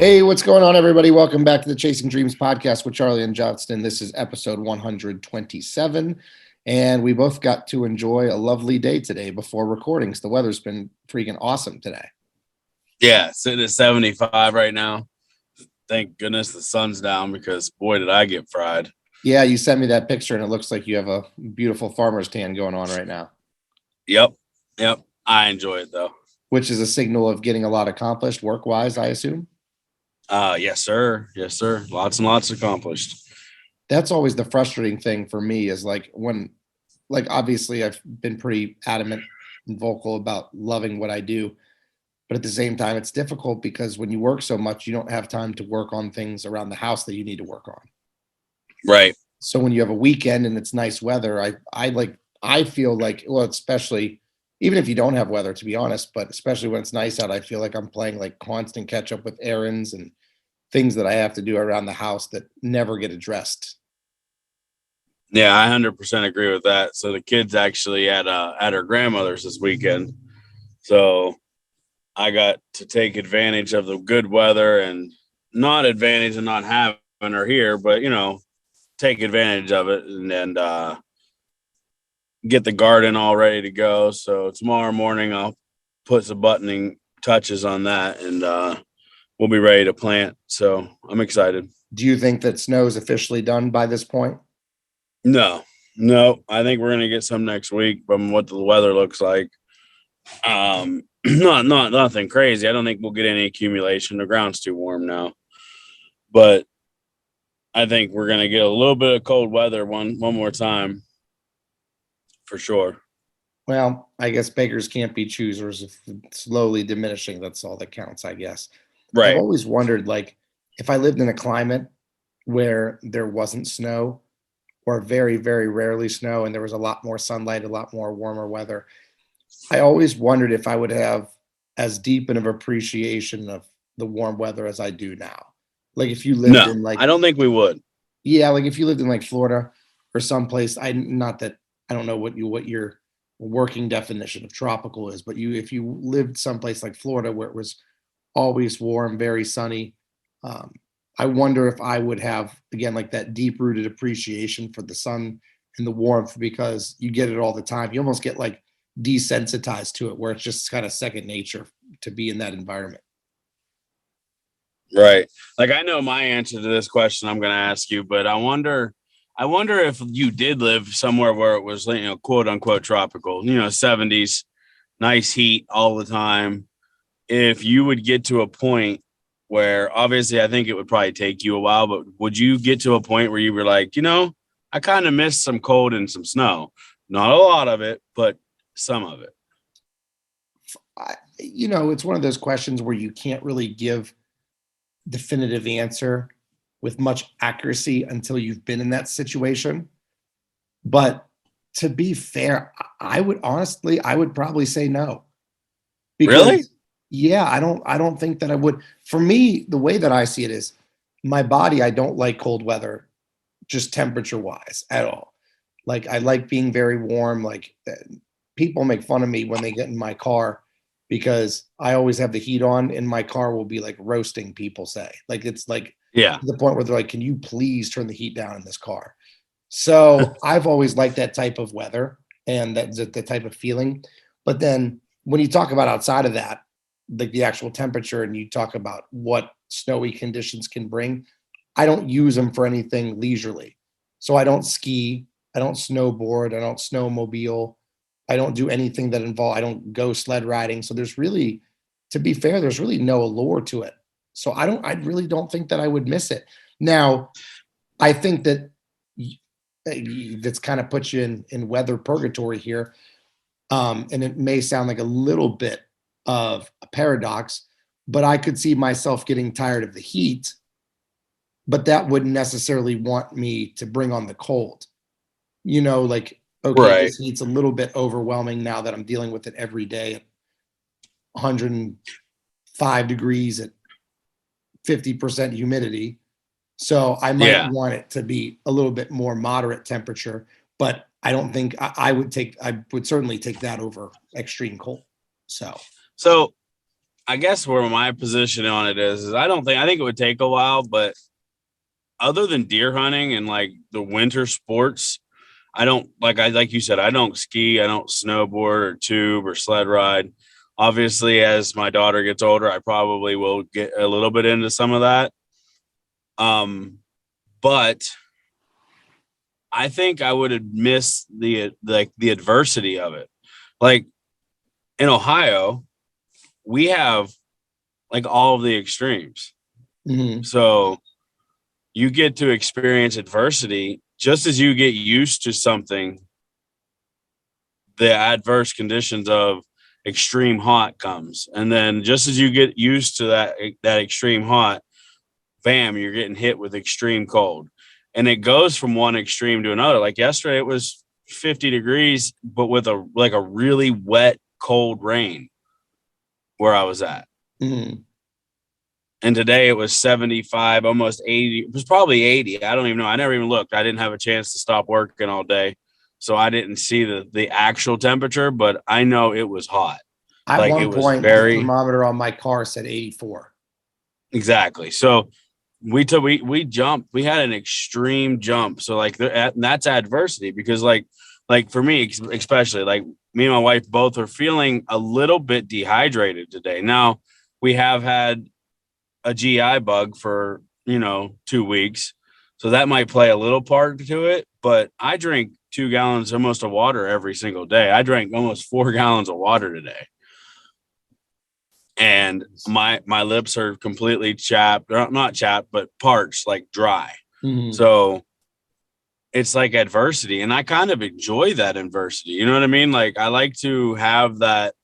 Hey, what's going on, everybody? Welcome back to the Chasing Dreams podcast with Charlie and Johnston. This is episode 127, and we both got to enjoy a lovely day today before recordings. The weather's been freaking awesome today. Yeah, sitting at 75 right now. Thank goodness the sun's down because, boy, did I get fried. Yeah, you sent me that picture, and it looks like you have a beautiful farmer's tan going on right now. Yep. I enjoy it, though. Which is a signal of getting a lot accomplished work-wise, I assume? Yes, sir. Lots and lots accomplished. That's always the frustrating thing for me is obviously I've been pretty adamant and vocal about loving what I do. But at the same time, it's difficult because when you work so much, you don't have time to work on things around the house that you need to work on. Right. So when you have a weekend and it's nice weather, I feel like, well, especially even if you don't have weather, to be honest, but especially when it's nice out, I feel like I'm playing like constant catch up with errands and things that I have to do around the house that never get addressed. Yeah, I 100% agree with that. So the kid's actually at her grandmother's this weekend. So I got to take advantage of the good weather and not advantage of not having her here, but, take advantage of it and get the garden all ready to go. So tomorrow morning I'll put some buttoning touches on that and we'll be ready to plant. So I'm excited. Do you think that snow is officially done by this point? No, I think we're going to get some next week from what the weather looks like. Not nothing crazy. I don't think we'll get any accumulation. The ground's too warm now, but I think we're going to get a little bit of cold weather one more time. For sure. Well, I guess beggars can't be choosers. If it's slowly diminishing, that's all that counts, I guess. Right. I've always wondered, like, if I lived in a climate where there wasn't snow or very, very rarely snow and there was a lot more sunlight, a lot more warmer weather, I always wondered if I would have as deep of appreciation of the warm weather as I do now. Like if you lived in I don't think we would. Yeah, like if you lived in like Florida or someplace, I don't know what your working definition of tropical is, but if you lived someplace like Florida where it was always warm, very sunny, I wonder if I would have, again, like that deep rooted appreciation for the sun and the warmth because you get it all the time. You almost get like desensitized to it where it's just kind of second nature to be in that environment. Right. Like I know my answer to this question I'm going to ask you, but I wonder if you did live somewhere where it was, quote unquote tropical, 70s, nice heat all the time. If you would get to a point where obviously I think it would probably take you a while, but would you get to a point where you were like, I kind of miss some cold and some snow, not a lot of it, but some of it. It's one of those questions where you can't really give definitive answer with much accuracy until you've been in that situation. But to be fair, I would probably say no. Because, really? Yeah, I don't think that I would. For me, the way that I see it is my body, I don't like cold weather, just temperature wise at all. Like I like being very warm. Like people make fun of me when they get in my car because I always have the heat on and my car will be like roasting, people say. Like it's like to the point where they're like, can you please turn the heat down in this car? So I've always liked that type of weather and that's the type of feeling. But then when you talk about outside of that, like the actual temperature, and you talk about what snowy conditions can bring, I don't use them for anything leisurely. So I don't ski, I don't snowboard, I don't snowmobile, I don't do anything that I don't go sled riding. So there's really, to be fair, there's really no allure to it. So I really don't think that I would miss it. Now, I think that that's kind of puts you in weather purgatory here. And it may sound like a little bit of a paradox, but I could see myself getting tired of the heat, but that wouldn't necessarily want me to bring on the cold. Like, okay, right. This heat's a little bit overwhelming now that I'm dealing with it every day at 105 degrees at 50% humidity. So I might want it to be a little bit more moderate temperature, but I don't think I would certainly take that over extreme cold. So I guess where my position on it is I think it would take a while, but other than deer hunting and like the winter sports, like you said, I don't ski, I don't snowboard or tube or sled ride. Obviously, as my daughter gets older, I probably will get a little bit into some of that. But I think I would have missed the adversity of it. Like in Ohio, we have like all of the extremes. Mhm. So you get to experience adversity just as you get used to something. The adverse conditions of extreme hot comes, and then just as you get used to that extreme hot, bam, you're getting hit with extreme cold, and it goes from one extreme to another. Like yesterday, it was 50 degrees, but with a really wet, cold rain where I was at. Mhm. And today it was 75, almost 80. It was probably 80. I don't even know. I never even looked. I didn't have a chance to stop working all day. So I didn't see the actual temperature, but I know it was hot. At Like it one was point, the very thermometer on my car said 84. exactly. So we jumped. We had an extreme jump. So like that's adversity because like for me especially, like me and my wife both are feeling a little bit dehydrated today. Now we have had a GI bug for 2 weeks, so that might play a little part to it. But I drink 2 gallons almost of water every single day. I drank almost 4 gallons of water today, and my lips are completely chapped, not chapped, but parched, like dry. Mhm. So it's like adversity, and I kind of enjoy that adversity. You know what I mean? Like I like to have that.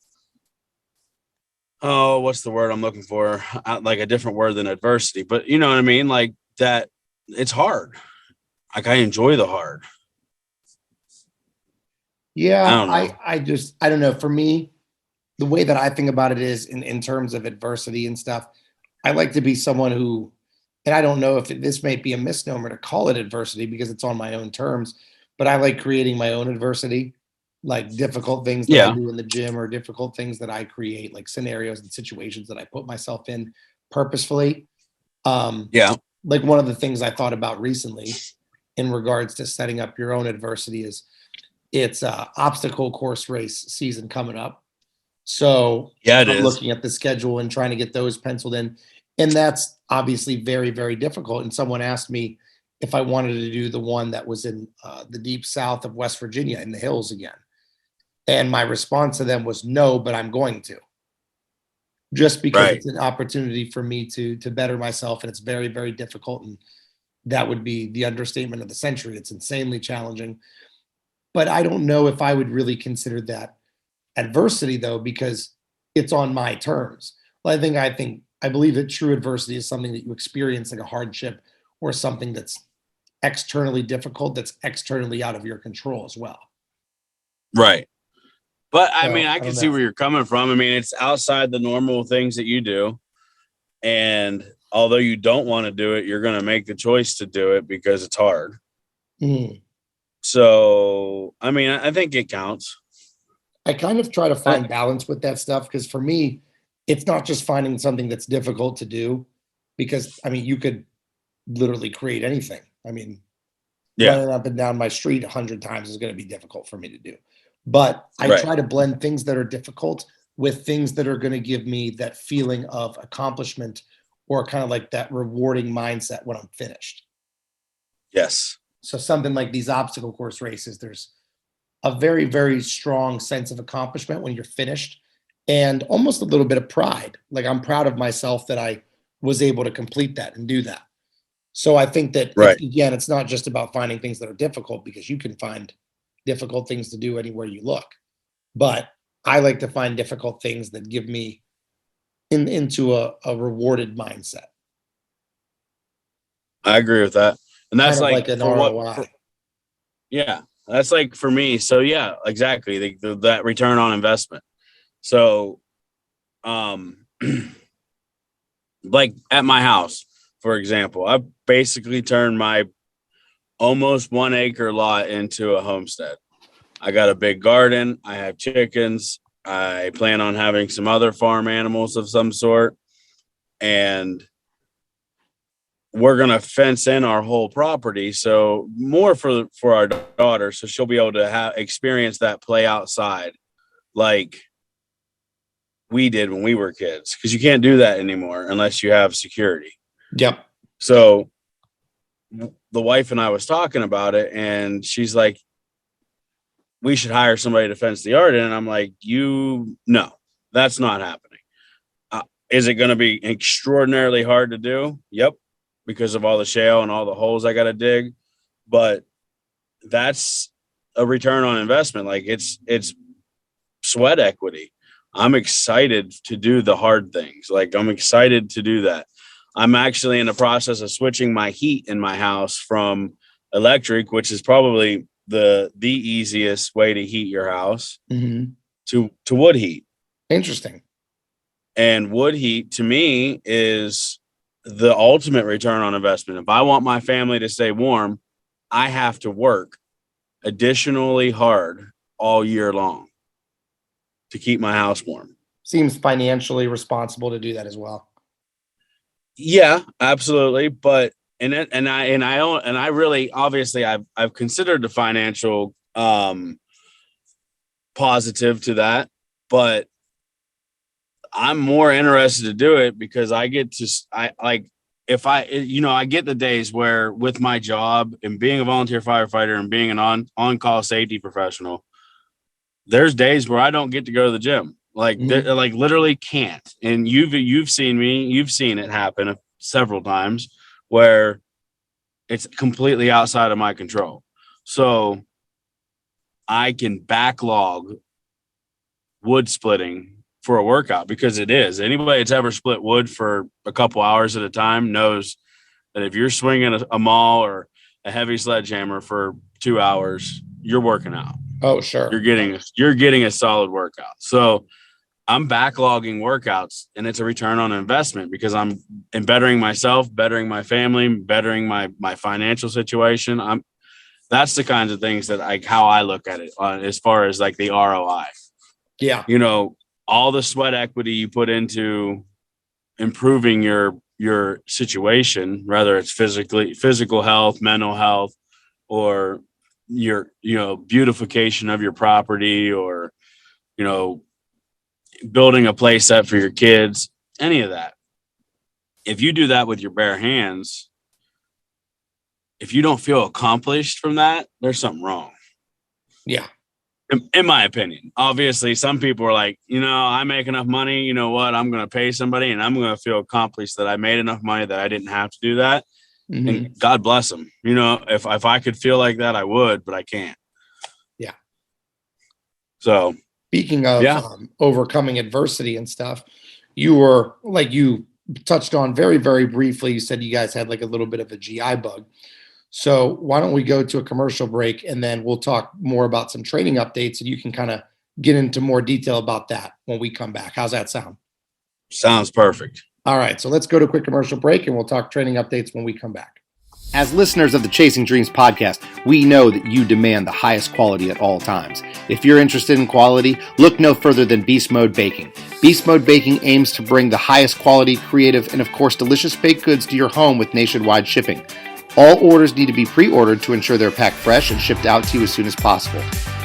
Oh, what's the word I'm looking for? Like a different word than adversity, but you know what I mean? Like that it's hard. Like I enjoy the hard. I Yeah, don't know. I don't know. For me, the way that I think about it is in terms of adversity and stuff. I like to be someone who, and I don't know if this might be a misnomer to call it adversity because it's on my own terms, but I like creating my own adversity, like difficult things that I Yeah. do in the gym or difficult things that I create, like scenarios and situations that I put myself in purposefully. Um, Yeah. like one of the things I thought about recently in regards to setting up your own adversity is it's obstacle course race season coming up. So Yeah, it I'm is. looking at the schedule and trying to get those penciled in. And that's obviously very, very difficult. And someone asked me if I wanted to do the one that was in the deep south of West Virginia in the hills again. And my response to them was no, but I'm going to, just because Right. it's an opportunity for me to better myself. And it's very, very difficult. And that would be the understatement of the century. It's insanely challenging. But I don't know if I would really consider that adversity though, because it's on my terms. Well, I believe that true adversity is something that you experience like a hardship or something that's externally difficult, that's externally out of your control as well. Right. But I mean, So I I can don't see know. where you're coming from. I mean, it's outside the normal things that you do. And although you don't want to do it, you're going to make the choice to do it because it's hard. Mhm. So, I mean, I think it counts. I kind of try to I, find balance with that stuff because for me, it's not just finding something that's difficult to do, because I mean, you could literally create anything. I mean, yeah. running up and down my street 100 times is going to be difficult for me to do. But I Right. try to blend things that are difficult with things that are going to give me that feeling of accomplishment or kind of like that rewarding mindset when I'm finished. Yes. So something like these obstacle course races, there's a very, very strong sense of accomplishment when you're finished and almost a little bit of pride. Like I'm proud of myself that I was able to complete that and do that. So I think that Right. it's not just about finding things that are difficult because you can find difficult things to do anywhere you look. But I like to find difficult things that give me into a rewarded mindset, I agree with that. And kind that's of like like an for what, ROI. yeah, that's like for me. So, yeah, exactly. That return on investment. So, um, like at my house, for example, I basically turned my almost 1 acre lot into a homestead. I got a big garden. I have chickens. I plan on having some other farm animals of some sort, and we're going to fence in our whole property. So more for our daughter. So she'll be able to experience that play outside like we did when we were kids. Cause you can't do that anymore unless you have security. Yep. So the wife and I was talking about it, and she's like, we should hire somebody to fence the yard in. And I'm like, no, that's not happening. Is it going to be extraordinarily hard to do? Yep. Because of all the shale and all the holes I got to dig. But that's a return on investment. Like it's sweat equity. I'm excited to do the hard things. Like I'm excited to do that. I'm actually in the process of switching my heat in my house from electric, which is probably the easiest way to heat your house, to wood heat. Interesting. And wood heat to me is the ultimate return on investment. If I want my family to stay warm, I have to work additionally hard all year long to keep my house warm. Seems financially responsible to do that as well. Yeah, absolutely. But I really, obviously I've considered the financial positive to that, but I'm more interested to do it because I get to, I get the days where with my job and being a volunteer firefighter and being an on-call safety professional, there's days where I don't get to go to the gym. Like literally can't. And you've seen it happen several times where it's completely outside of my control. So I can backlog wood splitting for a workout because it is. Anybody that's ever split wood for a couple hours at a time knows that if you're swinging a maul or a heavy sledgehammer for 2 hours, you're working out. Oh, sure. You're getting a solid workout. So I'm backlogging workouts, and it's a return on investment because I'm bettering myself, bettering my family, bettering my financial situation. That's the kinds of things that how I look at it as far as like the ROI. Yeah. All the sweat equity you put into improving your situation, whether it's physical health, mental health, or your beautification of your property, or building a play set for your kids, any of that. If you do that with your bare hands, if you don't feel accomplished from that, there's something wrong. Yeah. In my opinion. Obviously, some people are like, I make enough money, you know what? I'm going to pay somebody and I'm going to feel accomplished that I made enough money that I didn't have to do that. And God bless them. If I could feel like that, I would, but I can't. Yeah. So speaking of overcoming adversity and stuff, you touched on very, very briefly. You said you guys had like a little bit of a GI bug. So why don't we go to a commercial break and then we'll talk more about some training updates and you can kind of get into more detail about that when we come back. How's that sound? Sounds perfect. All right. So let's go to a quick commercial break and we'll talk training updates when we come back. As listeners of the Chasing Dreams podcast, we know that you demand the highest quality at all times. If you're interested in quality, look no further than Beast Mode Baking. Beast Mode Baking aims to bring the highest quality, creative, and of course delicious baked goods to your home with nationwide shipping. All orders need to be pre-ordered to ensure they're packed fresh and shipped out to you as soon as possible.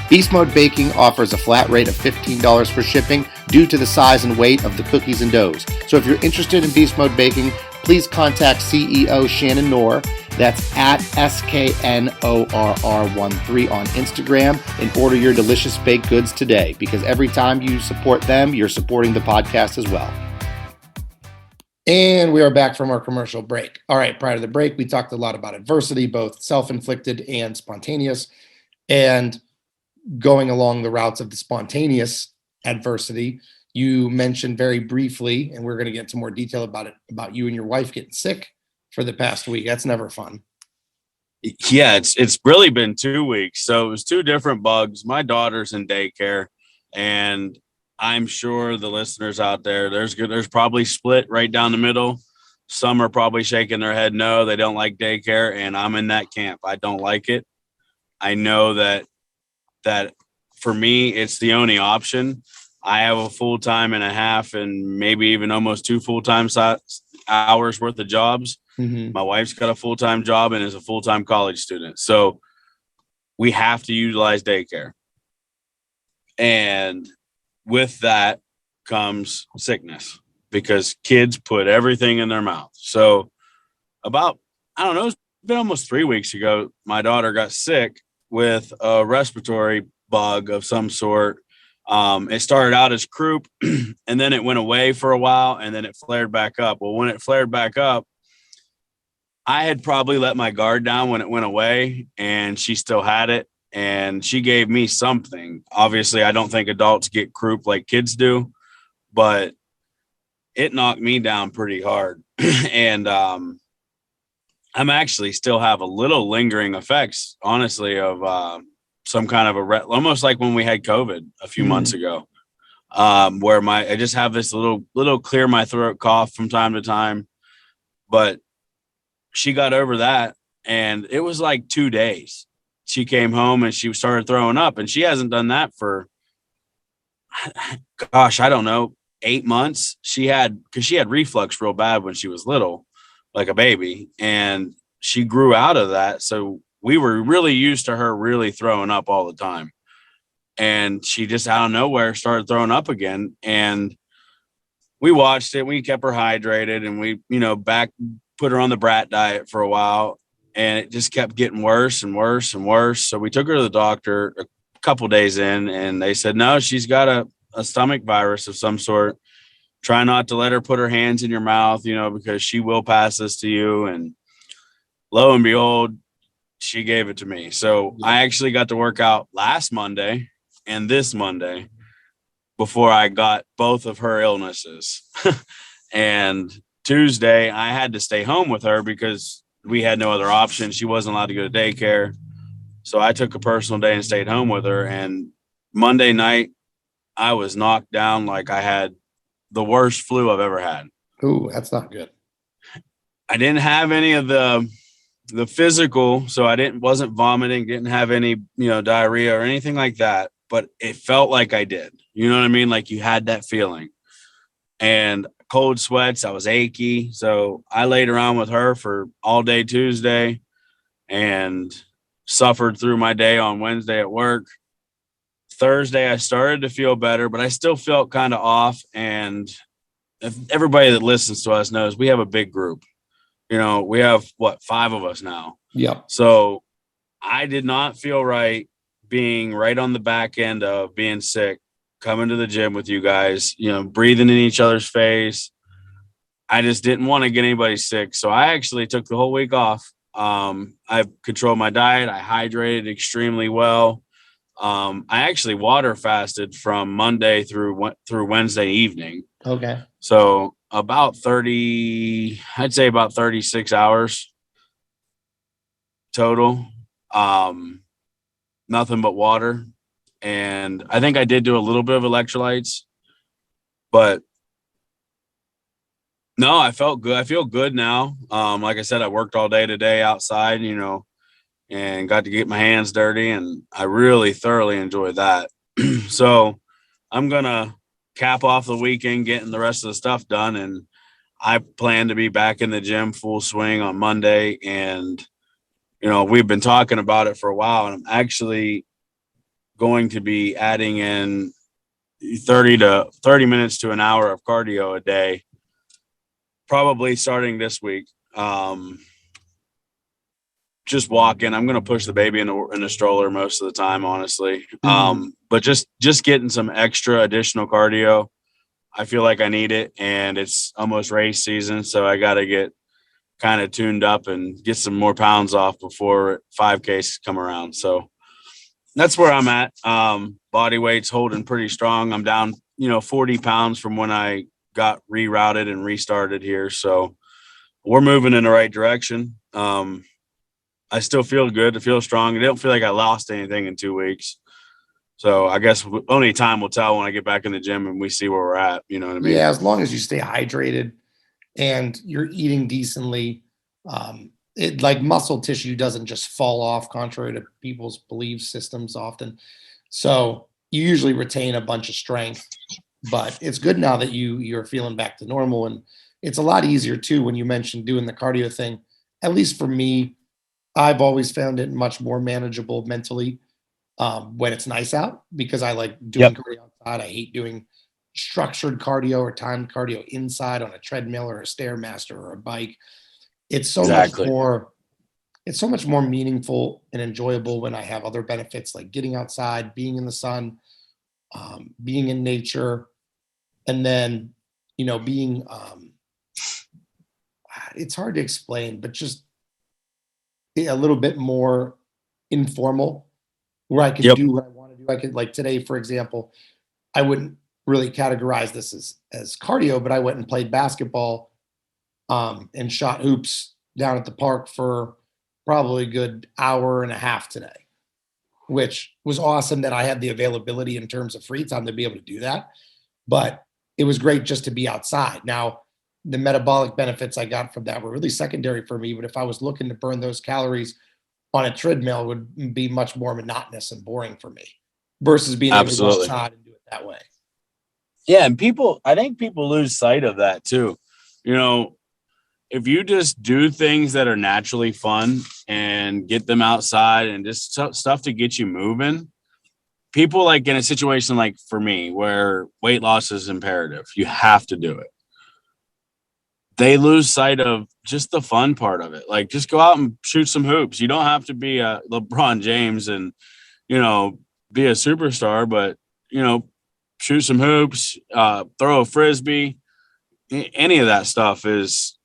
Beast Mode Baking offers a flat rate of $15 for shipping due to the size and weight of the cookies and doughs. So if you're interested in Beast Mode Baking, please contact CEO Shannon Knorr. That's at SKNORR13 on Instagram and order your delicious baked goods today, because every time you support them, you're supporting the podcast as well. And we are back from our commercial break. All right, prior to the break, we talked a lot about adversity, both self-inflicted and spontaneous. And going along the routes of the spontaneous adversity, you mentioned very briefly, and we're going to get into more detail about it, about you and your wife getting sick for the past week. That's never fun. Yeah, it's really been 2 weeks. So it was 2 different bugs. My daughter's in daycare, and I'm sure the listeners out there, there's probably split right down the middle. Some are probably shaking their head no, they don't like daycare, and I'm in that camp. I don't like it. I know that for me, it's the only option. I have a full-time and a half and maybe even almost two full-time hours worth of jobs. My wife's got a full-time job and is a full-time college student. So we have to utilize daycare. And with that comes sickness because kids put everything in their mouth. So about, I don't know, it's been almost 3 weeks ago, my daughter got sick with a respiratory bug of some sort. It started out as croup and then it went away for a while and then it flared back up. Well, when it flared back up, I had probably let my guard down when it went away and she still had it. And she gave me something. Obviously, I don't think adults get croup like kids do, but it knocked me down pretty hard. And I'm actually still have a little lingering effects, honestly, of some kind of almost like when we had COVID a few months ago, where I just have this little clear my throat cough from time to time. But she got over that, and it was like 2 days. She came home and she started throwing up, and she hasn't done that for, gosh, I don't know, 8 months. Because she had reflux real bad when she was little, like a baby, and she grew out of that. So we were really used to her really throwing up all the time. And she just out of nowhere started throwing up again. And we watched it. We kept her hydrated and we, put her on the brat diet for a while. And it just kept getting worse and worse and worse. So we took her to the doctor a couple days in, and they said, no, she's got a stomach virus of some sort. Try not to let her put her hands in your mouth, because she will pass this to you. And lo and behold, she gave it to me. So I actually got to work out last Monday and this Monday before I got both of her illnesses. And Tuesday, I had to stay home with her because we had no other option. She wasn't allowed to go to daycare. So I took a personal day and stayed home with her. And Monday night, I was knocked down like I had the worst flu I've ever had. Ooh, that's not good. I didn't have any of the physical, so I wasn't vomiting, didn't have any, diarrhea or anything like that, but it felt like I did. You know what I mean? Like you had that feeling. And cold sweats, I was achy. So I laid around with her for all day Tuesday and suffered through my day on Wednesday at work. Thursday, I started to feel better, but I still felt kind of off. And if everybody that listens to us knows we have a big group. We have 5 of us now. Yeah. So I did not feel right being right on the back end of being sick, coming to the gym with you guys, breathing in each other's face. I just didn't want to get anybody sick. So I actually took the whole week off. I controlled my diet. I hydrated extremely well. I actually water fasted from Monday through Wednesday evening. Okay. So about 36 hours total. Nothing but water. And I think I did do a little bit of electrolytes, but no, I felt good. I feel good now. Like I said, I worked all day today outside, and got to get my hands dirty, and I really thoroughly enjoyed that. So I'm going to cap off the weekend getting the rest of the stuff done, and I plan to be back in the gym full swing on Monday. And, we've been talking about it for a while, and I'm actually going to be adding in 30 minutes to an hour of cardio a day, probably starting this week. Just walking. I'm going to push the baby in the stroller most of the time, honestly. But just getting some extra additional cardio. I feel like I need it, and it's almost race season. So I got to get kind of tuned up and get some more pounds off before 5Ks come around. So that's where I'm at. Body weight's holding pretty strong. I'm down, 40 pounds from when I got rerouted and restarted here. So we're moving in the right direction. I still feel good. I feel strong. I don't feel like I lost anything in 2 weeks. So I guess only time will tell when I get back in the gym and we see where we're at. You know what I mean? Yeah, as long as you stay hydrated and you're eating decently, it like muscle tissue doesn't just fall off, contrary to people's belief systems often. So you usually retain a bunch of strength but it's good now that you're feeling back to normal. And it's a lot easier too when you mentioned doing the cardio thing. At least for me, I've always found it much more manageable mentally when it's nice out because I like doing Yep. cardio outside. I hate doing structured cardio or timed cardio inside on a treadmill or a stairmaster or a bike. It's so much Exactly. more. It's so much more meaningful and enjoyable when I have other benefits like getting outside, being in the sun, being in nature, and then being. It's hard to explain, but just a little bit more informal where I can Yep. do what I want to do. I could like today, for example, I wouldn't really categorize this as cardio, but I went and played basketball and shot hoops down at the park for probably a good hour and a half today, which was awesome that I had the availability in terms of free time to be able to do that. But it was great just to be outside. Now, the metabolic benefits I got from that were really secondary for me. But if I was looking to burn those calories on a treadmill, it would be much more monotonous and boring for me versus being able to go Absolutely. outside and do it that way. Yeah, and I think people lose sight of that too. You know, if you just do things that are naturally fun and get them outside and just stuff to get you moving, people like in a situation like for me where weight loss is imperative, you have to do it. They lose sight of just the fun part of it. Like just go out and shoot some hoops. You don't have to be a LeBron James and, you know, be a superstar, but, you know, shoot some hoops, throw a Frisbee. Any of that stuff is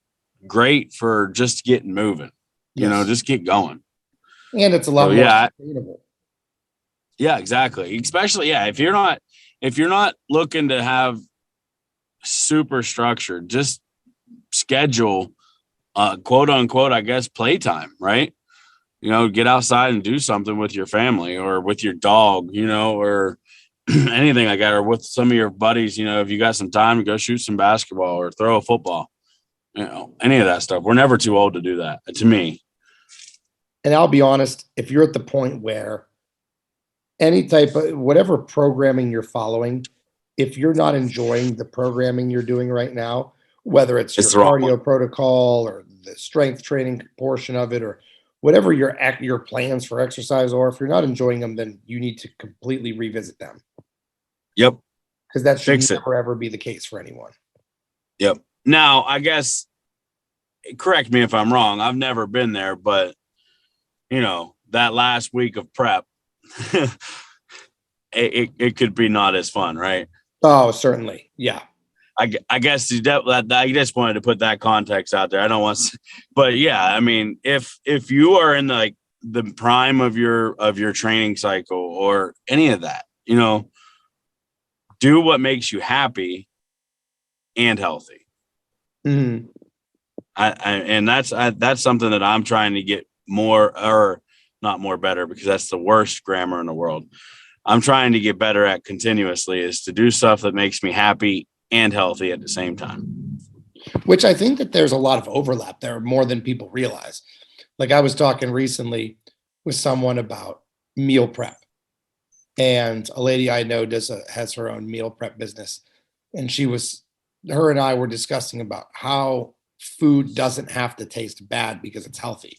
great for just getting moving, Yes. just get going. And it's a So lot more sustainable. yeah, exactly. Especially, yeah, if you're not looking to have super structured, just schedule quote unquote, I guess, playtime, right? Get outside and do something with your family or with your dog, or anything like that, or with some of your buddies, if you got some time, go shoot some basketball or throw a football, any of that stuff. We're never too old to do that, to me. And I'll be honest, if you're at the point where any type of whatever programming you're following, if you're not enjoying the programming you're doing right now, whether it's your It's the wrong one. cardio protocol or the strength training portion of it, or whatever your plans for exercise are, if you're not enjoying them, then you need to completely revisit them Yep. because that should Fix it. never ever be the case for anyone. Yep. Now, I guess, correct me if I'm wrong. I've never been there, but that last week of prep, it could be not as fun, right? Oh, certainly. Yeah. I guess I just wanted to put that context out there. I don't want to, but yeah, I mean, if you are in the prime of your training cycle or any of that, do what makes you happy and healthy. Mm-hmm. And that's something that I'm trying to get more, or not more better, because that's the worst grammar in the world. I'm trying to get better at continuously, is to do stuff that makes me happy and healthy at the same time. Which I think that there's a lot of overlap there, more than people realize. Like I was talking recently with someone about meal prep, and a lady I know has her own meal prep business, and her and I were discussing about how food doesn't have to taste bad because it's healthy.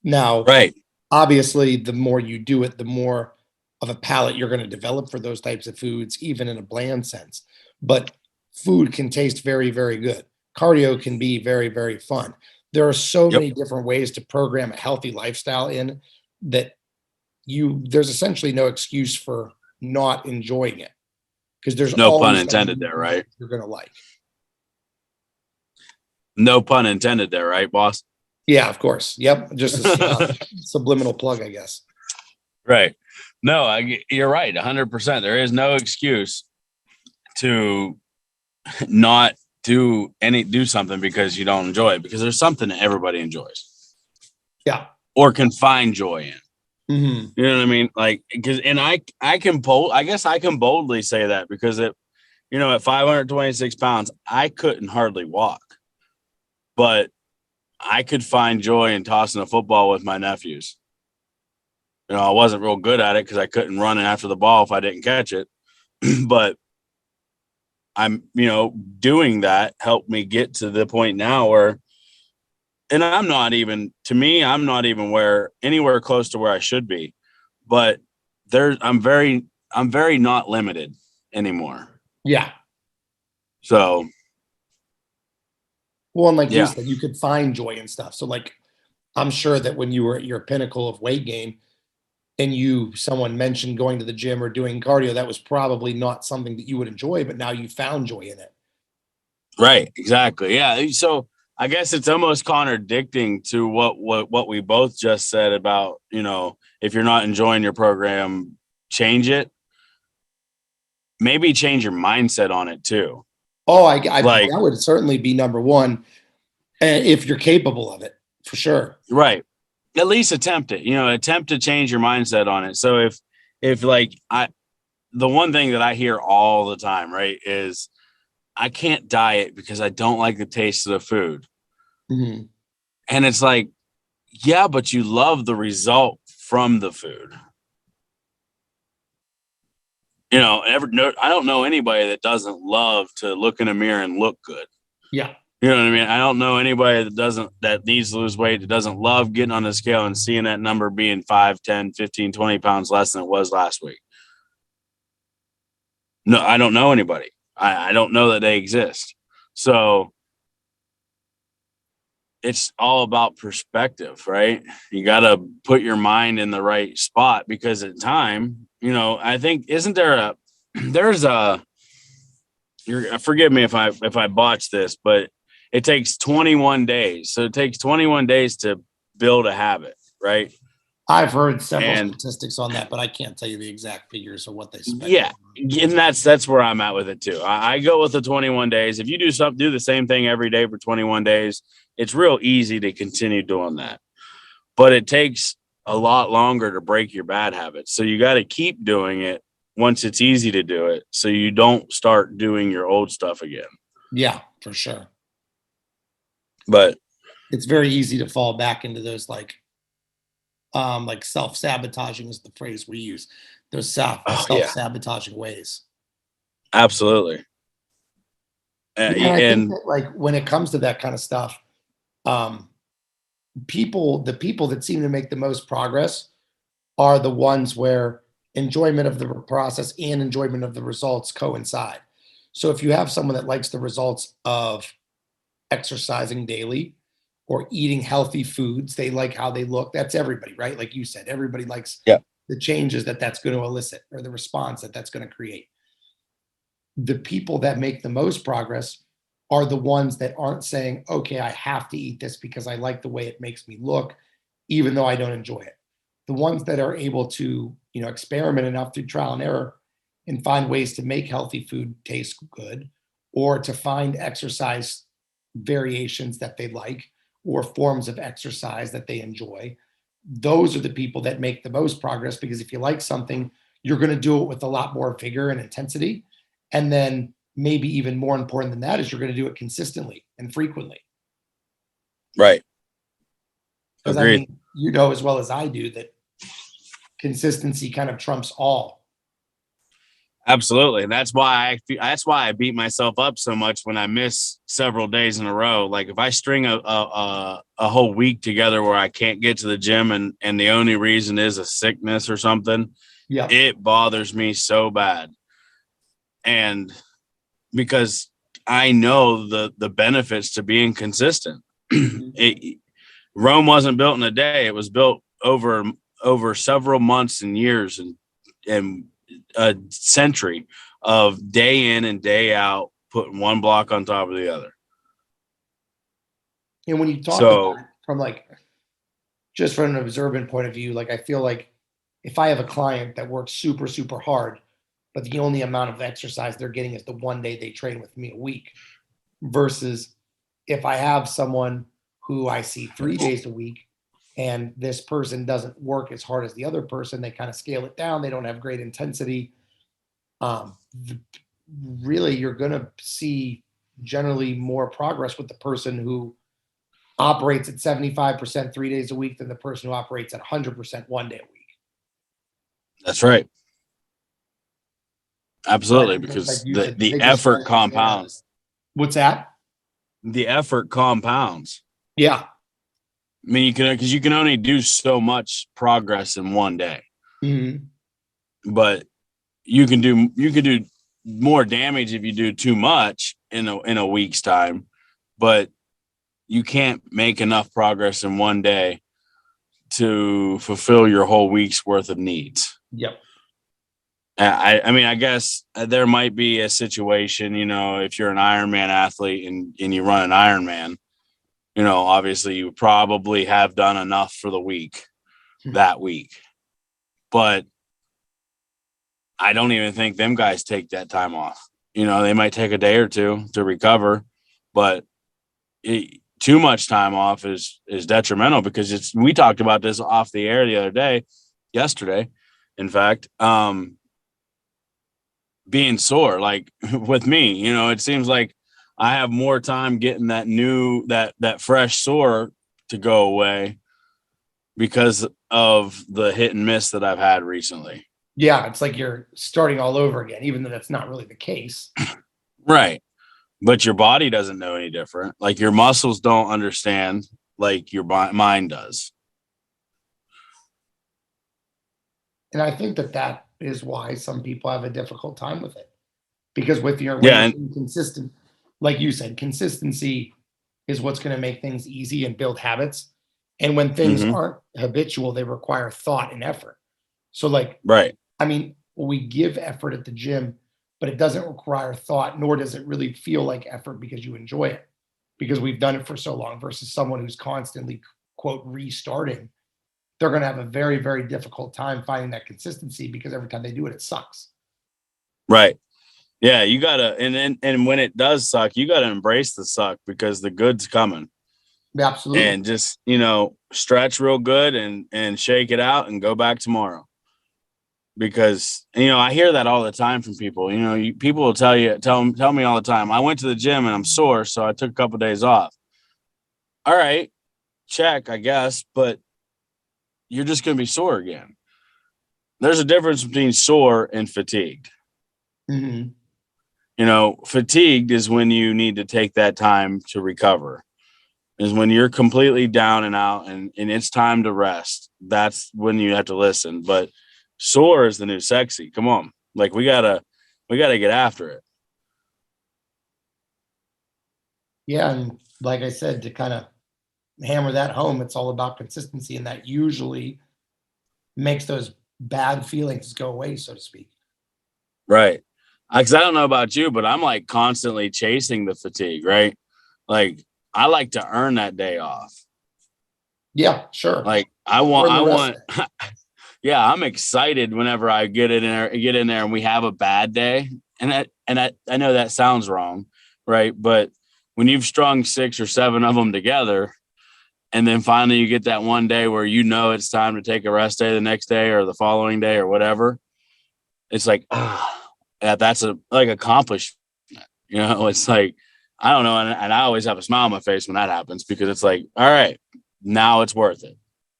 Now, Right. obviously, the more you do it, the more of a palate you're going to develop for those types of foods, even in a bland sense. But food can taste very, very good. Cardio can be very, very fun. There are so Yep. many different ways to program a healthy lifestyle in that there's essentially no excuse for not enjoying it because there's No pun always intended there, right? you're going to like. No pun intended there, right, boss? Yeah, of course. Yep. Just a subliminal plug, I guess. Right. No, you're right. 100%. There is no excuse to not do something because you don't enjoy it, because there's something that everybody enjoys. Yeah. Or can find joy in. Mm-hmm. You know what I mean? Like, I can boldly say that because at 526 pounds, I couldn't hardly walk, but I could find joy in tossing a football with my nephews. I wasn't real good at it because I couldn't run after the ball if I didn't catch it, but I'm, doing that helped me get to the point now where, and I'm not even, to me, I'm not even anywhere close to where I should be, but I'm very not limited anymore. Yeah. So, Well, and like you yeah, said, you could find joy in stuff. So like, I'm sure that when you were at your pinnacle of weight gain and someone mentioned going to the gym or doing cardio, that was probably not something that you would enjoy, but now you found joy in it. right. Exactly. Yeah. So I guess it's almost contradicting to what we both just said about, if you're not enjoying your program, change it. Maybe change your mindset on it too. Oh, Like, that would certainly be number one, if you're capable of it, for sure. right. At least attempt it, attempt to change your mindset on it. So if like the one thing that I hear all the time, right, is I can't diet because I don't like the taste of the food. Mm-hmm. And it's like, yeah, but you love the result from the food. I don't know anybody that doesn't love to look in a mirror and look good. Yeah. You know what I mean? I don't know anybody that needs to lose weight, that doesn't love getting on the scale and seeing that number being 5, 10, 15, 20 pounds less than it was last week. No, I don't know anybody. I don't know that they exist. So it's all about perspective, right? You got to put your mind in the right spot, because at time, I think, forgive me if I botch this, but it takes 21 days. So it takes 21 days to build a habit, right? I've heard several And statistics on that, but I can't tell you the exact figures or what they spend. yeah, and that's where I'm at with it too. I go with the 21 days. If you do the same thing every day for 21 days, it's real easy to continue doing that. But it takes a lot longer to break your bad habits. So you got to keep doing it once it's easy to do it, so you don't start doing your old stuff again. Yeah, for sure. But It's very easy to fall back into those like self-sabotaging is the phrase we use. Those oh yeah, self-sabotaging ways. absolutely. Yeah, and I think And that like when it comes to that kind of stuff, um, the people that seem to make the most progress are the ones where enjoyment of the process and enjoyment of the results coincide. So if you have someone that likes the results of exercising daily or eating healthy foods, they like how they look. That's everybody, right? Like you said, everybody likes yeah, the changes that's going to elicit or the response that's going to create. The people that make the most progress are the ones that aren't saying, okay, I have to eat this because I like the way it makes me look, even though I don't enjoy it. The ones that are able to, experiment enough through trial and error and find ways to make healthy food taste good, or to find exercise variations that they like, or forms of exercise that they enjoy. Those are the people that make the most progress, because if you like something, you're going to do it with a lot more vigor and intensity. And then maybe even more important than that is you're going to do it consistently and frequently. right. Because I Agreed. mean, as well as I do that consistency kind of trumps all. Absolutely. And that's why I beat myself up so much when I miss several days in a row. Like if I string a whole week together where I can't get to the gym, and the only reason is a sickness or something, Yeah. it bothers me so bad. And because I know the benefits to being consistent. Rome wasn't built in a day. It was built over several months and years and a century of day in and day out, putting one block on top of the other. And when you talk So, about it from just from an observant point of view, I feel like if I have a client that works super, super hard, but the only amount of exercise they're getting is the one day they train with me a week, versus if I have someone who I see 3 days a week and this person doesn't work as hard as the other person, they kind of scale it down. They don't have great intensity. Um, Really, you're going to see generally more progress with the person who operates at 75% 3 days a week than the person who operates at 100% one day a week. that's right. So I Absolutely, think that's, like because you the said, the the biggest effort strength is there. compounds. What's that? The effort compounds. Yeah. I mean, because you can only do so much progress in one day, Mhm. but you can do more damage if you do too much in a week's time, but you can't make enough progress in one day to fulfill your whole week's worth of needs. Yep. I mean, I guess there might be a situation, if you're an Ironman athlete and you run an Ironman, obviously you probably have done enough for the week that week. But I don't even think them guys take that time off. They might take a day or two to recover, but too much time off is detrimental because we talked about this off the air the other day, yesterday, in fact, being sore, like with me, it seems like I have more time getting that fresh sore to go away because of the hit and miss that I've had recently. Yeah, it's like you're starting all over again, even though that's not really the case. Right. But your body doesn't know any different. Like your muscles don't understand like your mind does. And I think that is why some people have a difficult time with it. Because when Yeah. you're And being consistent, like you said, consistency is what's going to make things easy and build habits. And when things mhm, aren't habitual, they require thought and effort. So, like, right. I mean, we give effort at the gym, but it doesn't require thought, nor does it really feel like effort because you enjoy it, because we've done it for so long versus someone who's constantly, quote, restarting. They're going to have a very, very difficult time finding that consistency because every time they do it, it sucks. Right. Yeah. You gotta, and when it does suck, you gotta embrace the suck because the good's coming Absolutely. and just, stretch real good and shake it out and go back tomorrow. Because, I hear that all the time from people, people will tell me all the time, I went to the gym and I'm sore. So I took a couple of days off. All right. Check, I guess, but you're just going to be sore again. There's a difference between sore and fatigued. Hmm. Fatigued is when you need to take that time to recover, is when you're completely down and out and it's time to rest. That's when you have to listen. But sore is the new sexy. Come on. Like we gotta get after it. Yeah. And like I said, to kind of hammer that home, it's all about consistency. And that usually makes those bad feelings go away, so to speak. Right. Because I don't know about you, but I'm like constantly chasing the fatigue, right? Like I like to earn that day off. Yeah, sure. Like Or I the rest want day. yeah, I'm excited whenever I get in there and we have a bad day. And I know that sounds wrong, right? But when you've strung 6 or 7 of them together, and then finally you get that one day where it's time to take a rest day the next day or the following day or whatever, it's like, yeah, that's a like accomplished. It's like, I don't know, and I always have a smile on my face when that happens because it's like, all right, now it's worth it.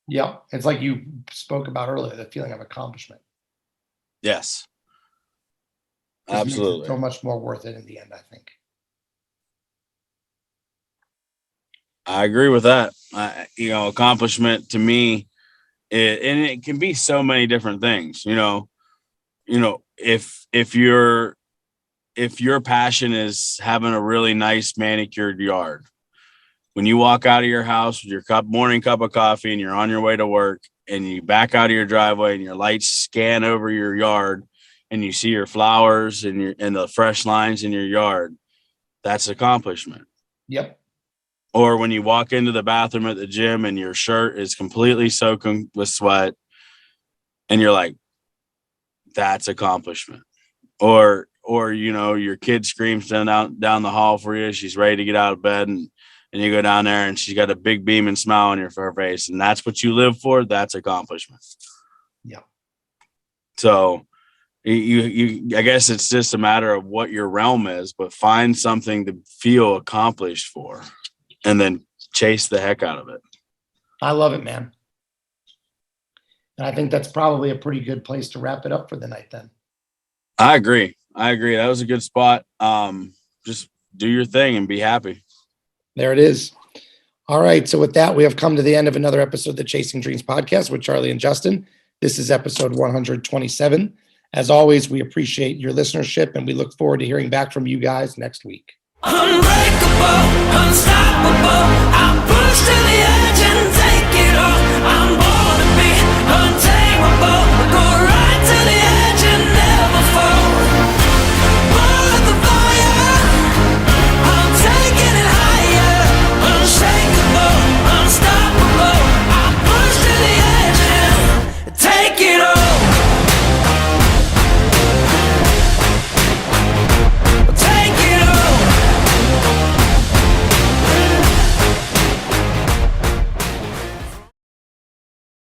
Yeah. It's like you spoke about earlier, the feeling of accomplishment Yes, just makes it absolutely. so much more worth it in the end, I think. I agree with that. Accomplishment to me, and it can be so many different things. If your passion is having a really nice manicured yard, when you walk out of your house with your morning cup of coffee and you're on your way to work and you back out of your driveway and your lights scan over your yard and you see your flowers and the fresh lines in your yard, that's accomplishment. Yep. Or when you walk into the bathroom at the gym and your shirt is completely soaking with sweat and you're like, that's accomplishment. Or your kid screams down the hall for you, she's ready to get out of bed, and you go down there and she's got a big beaming smile on her face, and that's what you live for. That's accomplishment. Yeah. So I guess it's just a matter of what your realm is, but find something to feel accomplished for and then chase the heck out of it. I love it, man. And I think that's probably a pretty good place to wrap it up for the night then. I agree. I agree. That was a good spot. Just do your thing and be happy. There it is. All right. So with that, we have come to the end of another episode of the Chasing Dreams podcast with Charlie and Justin. This is episode 127. As always, we appreciate your listenership and we look forward to hearing back from you guys next week. Unbreakable, unstoppable, I'm pushed to the